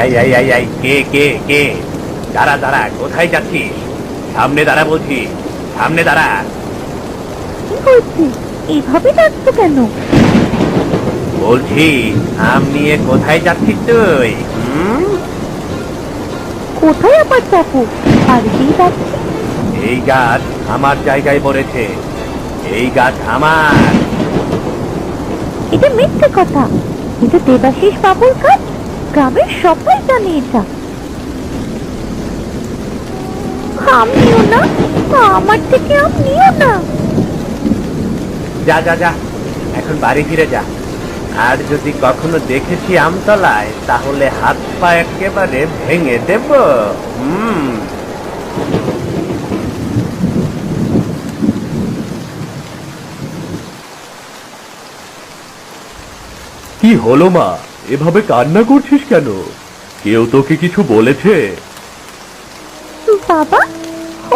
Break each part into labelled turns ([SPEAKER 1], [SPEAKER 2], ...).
[SPEAKER 1] এই এই এই এই কে কে কে? দাঁড়া দাঁড়া, কোথায় যাচ্ছিস? সামনে দাঁড়া বলছি, সামনে দাঁড়া।
[SPEAKER 2] কি হয়েছে? এইভাবে ডাকছো কেন?
[SPEAKER 1] বলছি আম নিয়ে কোথায় যাচ্ছিস তুই?
[SPEAKER 2] কোথায় আবার যাবো? বাড়িতেই যাচ্ছি।
[SPEAKER 1] এই গাছ আমার জায়গায় পড়েছে, এই গাছ আমার।
[SPEAKER 2] এটা মিথ্যে কথা। এটা দেবাশিস বাবুর কাজ। গ্রামের সবাই জানে এটা। আম নিও না, আমার থেকে আম নিও না।
[SPEAKER 1] যা যা যা, এখন বাড়ি ফিরে যা। আর যদি কখনো দেখেছি আমতলায়, তাহলে হাত পা একেবারে ভেঙে দেব। কি হলো মা, এভাবে কান্না করছিস কেন? কেউ তোকে কিছু বলেছে?
[SPEAKER 2] বাবা,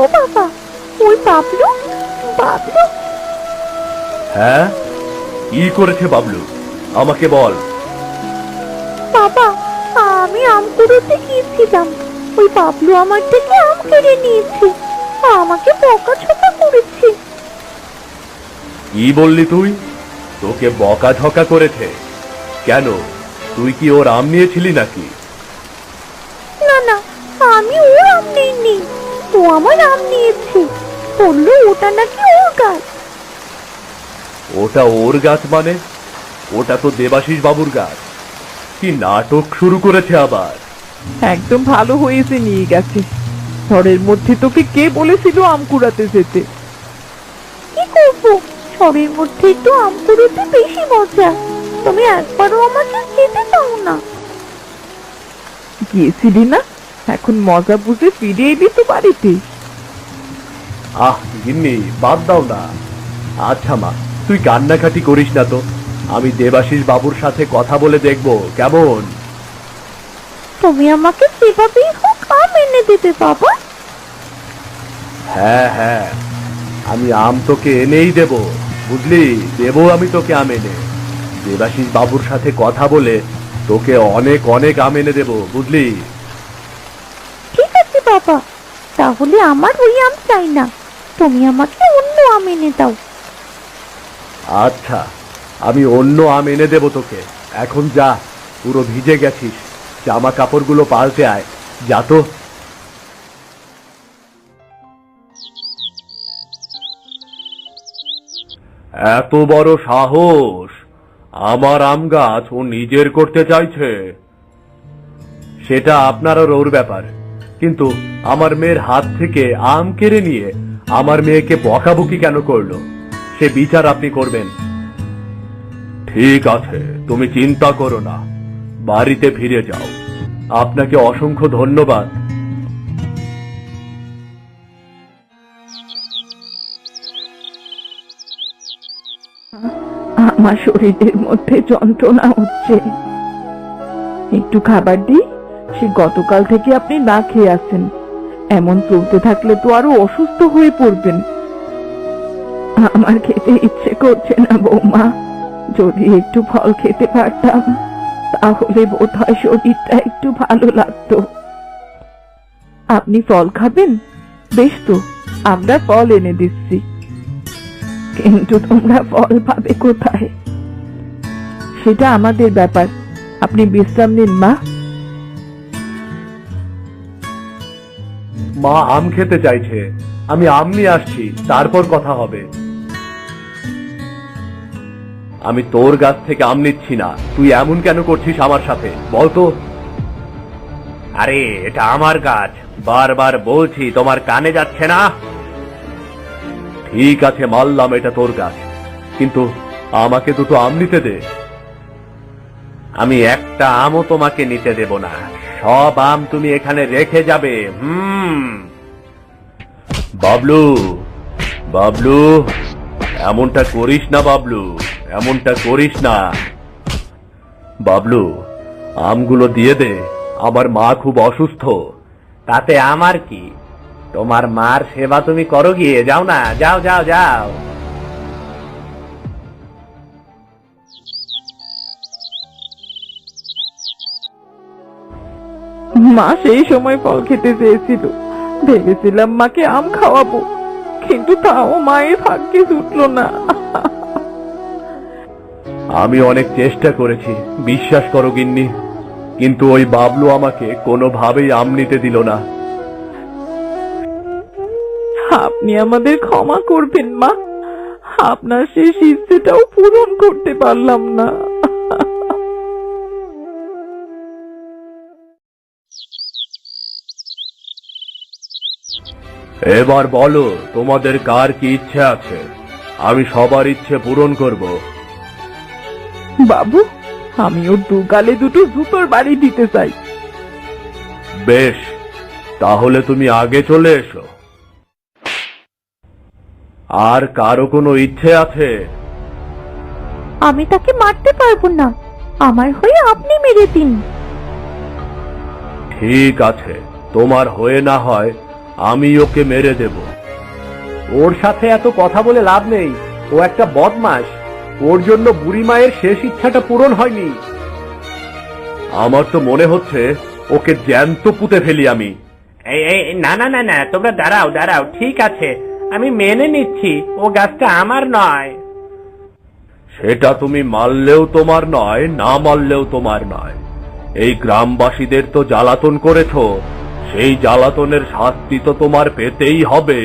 [SPEAKER 2] ও বাবা, ওই বাবলু, বাবলু।
[SPEAKER 1] হ্যাঁ, কি করেছে বাবলু? আমাকে বল।
[SPEAKER 2] বাবা, আমি আম কুড়োতে গিয়েছিলাম। ওই বাবলু আমার থেকে আম কেড়ে নিয়েছে। আমাকে বকাঝকা করেছে।
[SPEAKER 1] কি বললি তুই? তোকে বকাঝকা করেছে? কেন, তুই কি ওর আম নিয়েছিলি নাকি?
[SPEAKER 2] না না, আমি ওর আম নিইনি। ও আমার আম নিয়েছে। বললো ওটা নাকি ওর গাছ।
[SPEAKER 1] ওটা ওর গাছ মানে? ওটা তো দেবাশিস বাবুর গাছ। কি নাটক শুরু করেছে আবার?
[SPEAKER 3] একদম ভালো হয়েছে নিয়ে গেছে। ঝড়ের মধ্যে তোকে কে বলেছিল আম কুড়াতে যেতে?
[SPEAKER 2] কি করবো? ঝড়ের মধ্যেই তো আম কুড়োতে বেশি মজা। তুমি একবারও আমাকে যেতে দাও না।
[SPEAKER 3] গিয়েছিলি না, এখন মজা বুঝে ফিরে এলি তো বাড়িতে।
[SPEAKER 1] আহ গিন্নি, বাদ দাও না। আচ্ছা মা, তুই কান্নাকাটি করিস না তো। আমি দেবাশিস বাবুর সাথে কথা বলে দেখবো, কেমন?
[SPEAKER 2] তুমি আমাকে যেভাবেই হোক আম এনে দেবে বাবা।
[SPEAKER 1] হ্যাঁ হ্যাঁ, আমি আম তোকে এনেই দেব, বুঝলি? দেবো আমি তোকে আম এনে। দেবাশিস বাবুর সাথে কথা বলে তোকে অনেক অনেক আম এনে দেবো, বুঝলি?
[SPEAKER 2] ঠিক আছে বাবা, তাহলে আমার ওই আম চাই না। তুমি আমাকে অন্য আম এনে দাও।
[SPEAKER 1] আচ্ছা, আমি অন্য আম এনে দেবো তোকে। এখন যা, পুরো ভিজে গেছিস, জামা কাপড়গুলো পাল্টে আয়, যা তো। এত বড় সাহস! আমার আম গাছ ও নিজের করতে চাইছে। সেটা আপনার আর ওর ব্যাপার, কিন্তু আমার মেয়ের হাত থেকে আম কেড়ে নিয়ে আমার মেয়েকে বকাবকি কেন করলো, সে বিচার আপনি করবেন। ঠিক আছে, তুমি চিন্তা করো না, বাড়িতে ফিরে যাও। আপনাকে অসংখ্য ধন্যবাদ।
[SPEAKER 3] আমার শরীরের মধ্যে যন্ত্রণা হচ্ছে, একটু খাবার দিই। সে গতকাল থেকে আপনি না খেয়ে আছেন। এমন চলতে থাকলে তো আরো অসুস্থ হয়ে পড়বেন। আমার খেতে ইচ্ছে করছে না বৌমা। যদি একটু ফল খেতে পারতাম, তাহলে বোধহয় শরীরটা একটু ভালো লাগতো। আপনি ফল খাবেন? বেশ তো, আমরা ফল এনে দিচ্ছি। কিন্তু তোমরা ফল পাবে কোথায়? সেটা আমাদের ব্যাপার। আপনি বিশ্রাম নিন মা।
[SPEAKER 1] মা আম খেতে চাইছে, আমি আম নিয়ে আসছি, তারপর কথা হবে। আমি তোর গাছ থেকে আম নিচ্ছি না, তুই এমন কেন করছিস আমার সাথে, বলতো? আরে এটা আমার গাছ, বারবার বলছি, তোমার কানে যাচ্ছে না? ঠিক আছে, মানলাম এটা তোর গাছ, কিন্তু আমাকে দুটো আম নিতে দে। আমি একটা আমও তোমাকে নিতে দেব না, সব আম তুমি এখানে রেখে যাবে। বাবলু, বাবলু, এমনটা করিস না বাবলু, এমনটা করিস না। বাবলু, আমগুলো দিয়ে দে, আমার মা খুব অসুস্থ। তাতে আমার কি? তোমার মার সেবা তুমি করো গিয়ে, যাও না, যাও যাও যাও।
[SPEAKER 3] মা সেই সময় ফল খেতে চেয়েছিল, ভেবেছিলাম মাকে আম খাওয়াবো, কিন্তু তাও মায়ের ভাগ্যে জুটলো না।
[SPEAKER 1] আমি অনেক চেষ্টা করেছি, বিশ্বাস করো গিন্নি, কিন্তু ওই বাবলু আমাকে কোনোভাবেই আম নিতে দিল না।
[SPEAKER 3] আপনি আমাদের ক্ষমা করবেন মা, আপনার শেষ ইচ্ছেটাও পূরণ করতে পারলাম না।
[SPEAKER 1] এবার বলো, তোমাদের কার কি ইচ্ছে আছে? আমি সবার ইচ্ছে পূরণ করব।
[SPEAKER 3] বাবু, আমি ওর দু গালে দুটো জুতোর বাড়ি দিতে চাই।
[SPEAKER 1] বেশ, তাহলে তুমি আগে চলে এসো। আর কারো কোনো ইচ্ছে আছে?
[SPEAKER 2] আমি তাকে মারতে পারবো না, আমার হয়ে আপনি মেরে দিন।
[SPEAKER 1] ঠিক আছে, তোমার হয়ে না হয় আমি ওকে মেরে দেব। ওর সাথে এত কথা বলে লাভ নেই, ও একটা বদমাশ। ওর জন্য বুড়ি মায়ের শেষ ইচ্ছাটা পূরণ হয়নি। আমার তো মনে হচ্ছে ওকে জ্যান্ত পুঁতে ফেলি আমি।
[SPEAKER 4] এই এই না না না না, তোমরা দাঁড়াও দাঁড়াও, ঠিক আছে, আমি মেনে নিচ্ছি ও গাছটা আমার নয়।
[SPEAKER 1] সেটা তুমি মারলেও তোমার নয়, না মারলেও তোমার নয়। এই গ্রামবাসীদের তো জ্বালাতন করেছো, সেই জ্বালাতনের শাস্তি তো তোমার পেতেই হবে।